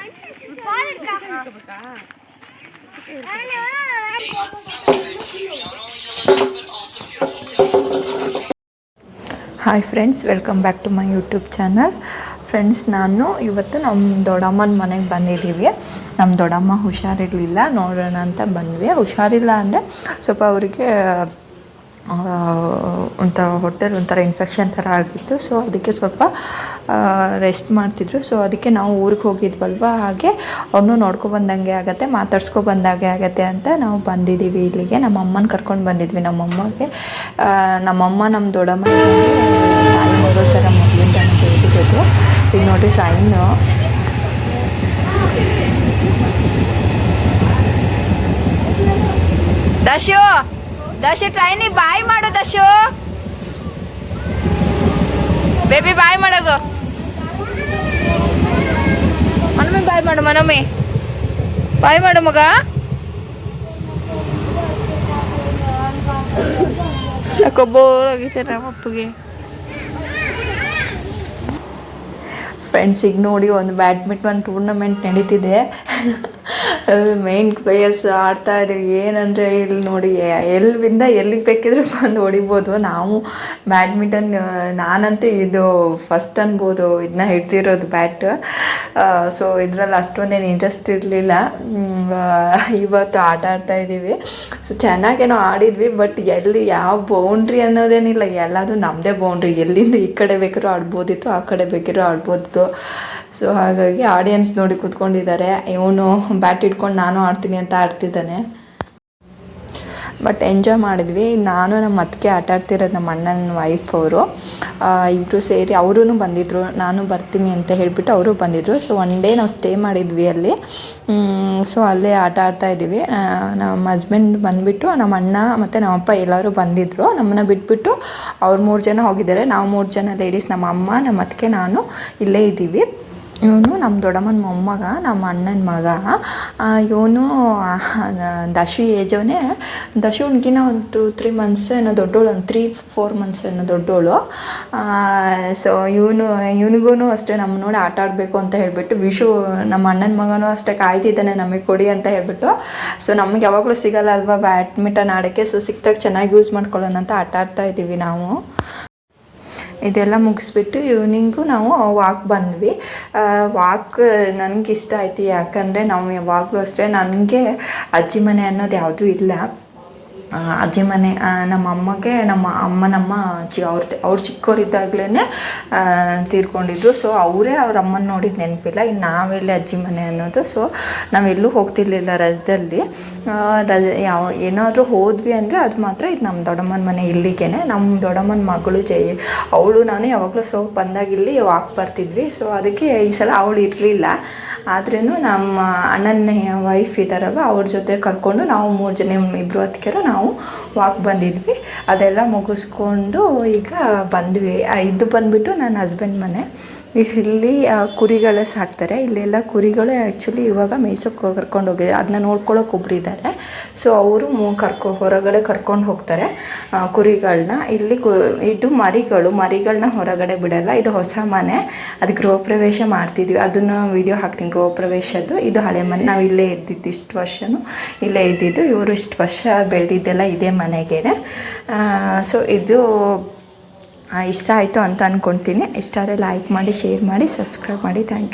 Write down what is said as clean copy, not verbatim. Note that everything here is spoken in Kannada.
Hi friends, welcome back to my YouTube channel. Friends, ನಾನು ಇವತ್ತು ನಮ್ಮ ದೊಡ್ಡಮ್ಮನ ಮನೆಗೆ ಬಂದಿದ್ದೀವಿ. ನಮ್ಮ ದೊಡ್ಡಮ್ಮ ಹುಷಾರಿರಲಿಲ್ಲ, ನೋಡೋಣ ಅಂತ ಬಂದ್ವಿ. ಹುಷಾರಿಲ್ಲ ಅಂದರೆ ಸ್ವಲ್ಪ ಅವರಿಗೆ ಹೊಟ್ಟೆಲಿ ಒಂಥರ ಇನ್ಫೆಕ್ಷನ್ ಥರ ಆಗಿತ್ತು. ಸೊ ಅದಕ್ಕೆ ಸ್ವಲ್ಪ ರೆಸ್ಟ್ ಮಾಡ್ತಿದ್ರು. ಸೊ ಅದಕ್ಕೆ ನಾವು ಊರಿಗೆ ಹೋಗಿದ್ವಲ್ವ, ಹಾಗೆ ಅವನು ನೋಡ್ಕೊಬಂದಂಗೆ ಆಗುತ್ತೆ, ಮಾತಾಡ್ಸ್ಕೊಬಂದಾಗೆ ಆಗುತ್ತೆ ಅಂತ ನಾವು ಬಂದಿದ್ದೀವಿ ಇಲ್ಲಿಗೆ. ನಮ್ಮ ಅಮ್ಮನ ಕರ್ಕೊಂಡು ಬಂದಿದ್ವಿ. ನಮ್ಮಮ್ಮಗೆ ನಮ್ಮಮ್ಮ ನಮ್ಮ ದೊಡ್ಡಮ್ಮ ತಾಯಿ ಮಗಳ ಥರ ಮೊದಲಿಂದ ಅಂತ ಹೇಳ್ತಿದ್ದು. ಈಗ ನೋಡಿ ಟ್ರೈನು ದಶು ಟ್ರೈನಿಗೆ ಬಾಯ್ ಮಾಡು. ದಶು ಬೇಬಿ ಬಾಯ್ ಮಾಡೋದು. ಮನಮಿ ಬಾಯ್ ಮಾಡು. ಮನಮಿ ಬಾಯ್ ಮಾಡು ಮಗ. ಬೋರಾಗಿತ್ತು ನಮ್ಮ ಅಪ್ಪಗೆ. ಫ್ರೆಂಡ್ಸ್, ಈಗ ನೋಡಿ ಒಂದು ಬ್ಯಾಡ್ಮಿಂಟನ್ ಟೂರ್ನಮೆಂಟ್ ನಡೀತಿದೆ. ಮೇನ್ ಪ್ಲೇಯರ್ಸ್ ಆಡ್ತಾ ಇದ್ದೀವಿ. ಏನಂದರೆ ಇಲ್ಲಿ ನೋಡಿ, ಎಲ್ಲಿಂದ ಎಲ್ಲಿಗೆ ಬೇಕಿದ್ರೂ ಬಂದು ಹೊಡಿಬೋದು. ನಾವು ಬ್ಯಾಡ್ಮಿಂಟನ್ ನಾನಂತೂ ಇದು ಫಸ್ಟ್ ಅನ್ಬೋದು ಇದನ್ನ ಹಿಡ್ದಿರೋದು ಬ್ಯಾಟ್. ಸೊ ಇದರಲ್ಲಿ ಅಷ್ಟೊಂದೇನು ಇಂಟ್ರೆಸ್ಟ್ ಇರಲಿಲ್ಲ. ಇವತ್ತು ಆಟ ಆಡ್ತಾ ಇದ್ದೀವಿ. ಸೊ ಚೆನ್ನಾಗೇನೋ ಆಡಿದ್ವಿ, ಬಟ್ ಎಲ್ಲಿ ಯಾವ ಬೌಂಡ್ರಿ ಅನ್ನೋದೇನಿಲ್ಲ, ಎಲ್ಲದು ನಮ್ಮದೇ ಬೌಂಡ್ರಿ. ಎಲ್ಲಿಂದ ಈ ಕಡೆ ಬೇಕಾದ್ರೂ ಆಡ್ಬೋದಿತ್ತು, ಆ ಕಡೆ ಬೇಕಾದ್ರೂ ಆಡ್ಬೋದಿತ್ತು. ಸೊ ಹಾಗಾಗಿ ಆಡಿಯನ್ಸ್ ನೋಡಿ ಕೂತ್ಕೊಂಡಿದ್ದಾರೆ. ಇವನು ಬ್ಯಾಟ್ ಇಟ್ಕೊಂಡು ನಾನು ಆಡ್ತೀನಿ ಅಂತ ಆಡ್ತಿದ್ದಾನೆ. ಬಟ್ ಎಂಜಾಯ್ ಮಾಡಿದ್ವಿ. ನಾನು ನಮ್ಮ ಅತ್ತಿಗೆ ಆಟ ಆಡ್ತಿರೋದು ನಮ್ಮ ಅಣ್ಣನ ವೈಫ್ ಅವರು ಇಬ್ಬರು ಸೇರಿ. ಅವರೂ ಬಂದಿದ್ದರು, ನಾನು ಬರ್ತೀನಿ ಅಂತ ಹೇಳಿಬಿಟ್ಟು ಅವರು ಬಂದಿದ್ದರು. ಸೊ ಒನ್ ಡೇ ನಾವು ಸ್ಟೇ ಮಾಡಿದ್ವಿ ಅಲ್ಲಿ. ಸೊ ಅಲ್ಲೇ ಆಟ ಆಡ್ತಾಯಿದ್ದೀವಿ. ನಮ್ಮ ಹಸ್ಬೆಂಡ್ ಬಂದುಬಿಟ್ಟು, ನಮ್ಮ ಅಣ್ಣ ಮತ್ತು ನಮ್ಮಪ್ಪ ಎಲ್ಲರೂ ಬಂದಿದ್ದರು. ನಮ್ಮನ್ನು ಬಿಟ್ಬಿಟ್ಟು ಅವ್ರು 3 ಜನ ಹೋಗಿದ್ದಾರೆ. ನಾವು 3 ಜನ ಲೇಡೀಸ್, ನಮ್ಮ ಅಮ್ಮ, ನಮ್ಮ ಅತ್ತಿಗೆ, ನಾನು ಇಲ್ಲೇ ಇದ್ದೀವಿ. ಇವನು ನಮ್ಮ ದೊಡ್ಡಮ್ಮನ ಮೊಮ್ಮಗ, ನಮ್ಮ ಅಣ್ಣನ ಮಗ. ಇವನು ದಶು ಏಜವನೇ. ದಶುನ್ಗಿನ ಒಂದು 2-3 ಮಂತ್ಸ್ ಏನೋ ದೊಡ್ಡೋಳು, ಒಂದು 3-4 ಮಂತ್ಸ್ ಏನೋ ದೊಡ್ಡೋಳು. ಸೊ ಇವನಿಗೂ ಅಷ್ಟೇ ನಮ್ಮ ನೋಡಿ ಆಟ ಆಡಬೇಕು ಅಂತ ಹೇಳಿಬಿಟ್ಟು, ವಿಶು ನಮ್ಮ ಅಣ್ಣನ ಮಗನೂ ಅಷ್ಟೇ ಕಾಯ್ತಿದ್ದಾನೆ ನಮಗೆ ಕೊಡಿ ಅಂತ ಹೇಳಿಬಿಟ್ಟು. ಸೊ ನಮಗೆ ಯಾವಾಗಲೂ ಸಿಗಲ್ಲ ಅಲ್ವಾ ಬ್ಯಾಡ್ಮಿಂಟನ್ ಆಡೋಕ್ಕೆ. ಸೊ ಸಿಕ್ತಾಗ ಚೆನ್ನಾಗಿ ಯೂಸ್ ಮಾಡ್ಕೊಳ್ಳೋಣ ಅಂತ ಆಟ ಆಡ್ತಾ ಇದ್ದೀವಿ ನಾವು. ಇದೆಲ್ಲ ಮುಗಿಸ್ಬಿಟ್ಟು ಈವ್ನಿಂಗು ನಾವು ವಾಕ್ ಬಂದ್ವಿ. ವಾಕ್ ನನಗೆ ಇಷ್ಟ ಆಯ್ತು. ಯಾಕಂದರೆ ನಾವು ಯಾವಾಗಲೂ ಅಷ್ಟೇ, ನನಗೆ ಅಜ್ಜಿ ಮನೆ ಅನ್ನೋದು ಯಾವುದೂ ಇಲ್ಲ. ಅಜ್ಜಿ ಮನೆ ನಮ್ಮ ಅಮ್ಮಗೆ ನಮ್ಮ ಅವ್ರು ಚಿಕ್ಕವರಿದ್ದಾಗಲೇ ತೀರ್ಕೊಂಡಿದ್ರು. ಸೊ ಅವರೇ ಅವ್ರ ಅಮ್ಮನ ನೋಡಿದ್ದು ನೆನಪಿಲ್ಲ. ಇನ್ನು ನಾವೆಲ್ಲಿ ಅಜ್ಜಿ ಮನೆ ಅನ್ನೋದು. ಸೊ ನಾವೆಲ್ಲೂ ಹೋಗ್ತಿರ್ಲಿಲ್ಲ ರಜದಲ್ಲಿ. ಏನಾದರೂ ಹೋದ್ವಿ ಅಂದರೆ ಅದು ಮಾತ್ರ ಇದು ನಮ್ಮ ದೊಡ್ಡಮ್ಮನ ಮನೆ ಇಲ್ಲಿಗೆ. ನಮ್ಮ ದೊಡ್ಡಮ್ಮನ ಮಗಳು ಅವಳು ನಾನು ಯಾವಾಗಲೂ ಬಂದಾಗ ಇಲ್ಲಿ ವಾಕ್ ಬರ್ತಿದ್ವಿ. ಸೊ ಅದಕ್ಕೆ ಈ ಸಲ ಅವಳು ಇರಲಿಲ್ಲ. ಆದ್ರೂ ನಮ್ಮ ಅಣ್ಣನ ವೈಫ್ ಇದ್ದಾರಲ್ವ, ಅವ್ರ ಜೊತೆ ಕರ್ಕೊಂಡು ನಾವು 3 ಜನ, ಇಬ್ಬರು ಅತ್ತಿಗೆರು ನಾವು ವಾಕ್ ಬಂದಿದ್ವಿ. ಅದೆಲ್ಲ ಮುಗಿಸ್ಕೊಂಡು ಈಗ ಬಂದ್ವಿ. ಇದು ಬಂದುಬಿಟ್ಟು ನನ್ನ ಹಸ್ಬೆಂಡ್ ಮನೆ. ಇಲ್ಲಿ ಕುರಿಗಳೇ ಸಾಕ್ತಾರೆ. ಇಲ್ಲೆಲ್ಲ ಕುರಿಗಳು ಆ್ಯಕ್ಚುಲಿ ಇವಾಗ ಮೇಯ್ಸೋಕ್ಕೆ ಕರ್ಕೊಂಡು ಹೋಗಿದ್ದಾರೆ. ಅದನ್ನ ನೋಡ್ಕೊಳ್ಳೋಕೆ ಒಬ್ರು ಇದ್ದಾರೆ. ಸೊ ಅವರು ಹೊರಗಡೆ ಕರ್ಕೊಂಡು ಹೋಗ್ತಾರೆ ಕುರಿಗಳನ್ನ. ಇಲ್ಲಿ ಇದು ಮರಿಗಳನ್ನ ಹೊರಗಡೆ ಬಿಡಲ್ಲ. ಇದು ಹೊಸ ಮನೆ, ಅದು ಗೃಹ ಪ್ರವೇಶ ಮಾಡ್ತಿದ್ವಿ. ಅದನ್ನು ವಿಡಿಯೋ ಹಾಕ್ತೀನಿ, ಗೃಹ ಪ್ರವೇಶದ್ದು. ಇದು ಹಳೆ ಮನೆ, ನಾವು ಇಲ್ಲೇ ಇದ್ದಿದ್ದು ಇಷ್ಟು ವರ್ಷವೂ ಇಲ್ಲೇ ಇದ್ದಿದ್ದು. ಇವರು ಇಷ್ಟು ವರ್ಷ ಬೆಳೆದಿದ್ದೆಲ್ಲ ಇದೇ ಮನೆಗೇ. ಸೊ ಇದು ಇಷ್ಟ ಆಯಿತು ಅಂತ ಅಂದ್ಕೊಳ್ತೀನಿ. ಇಷ್ಟ ಆದರೆ ಲೈಕ್ ಮಾಡಿ, ಶೇರ್ ಮಾಡಿ, ಸಬ್ಸ್ಕ್ರೈಬ್ ಮಾಡಿ. Thank you.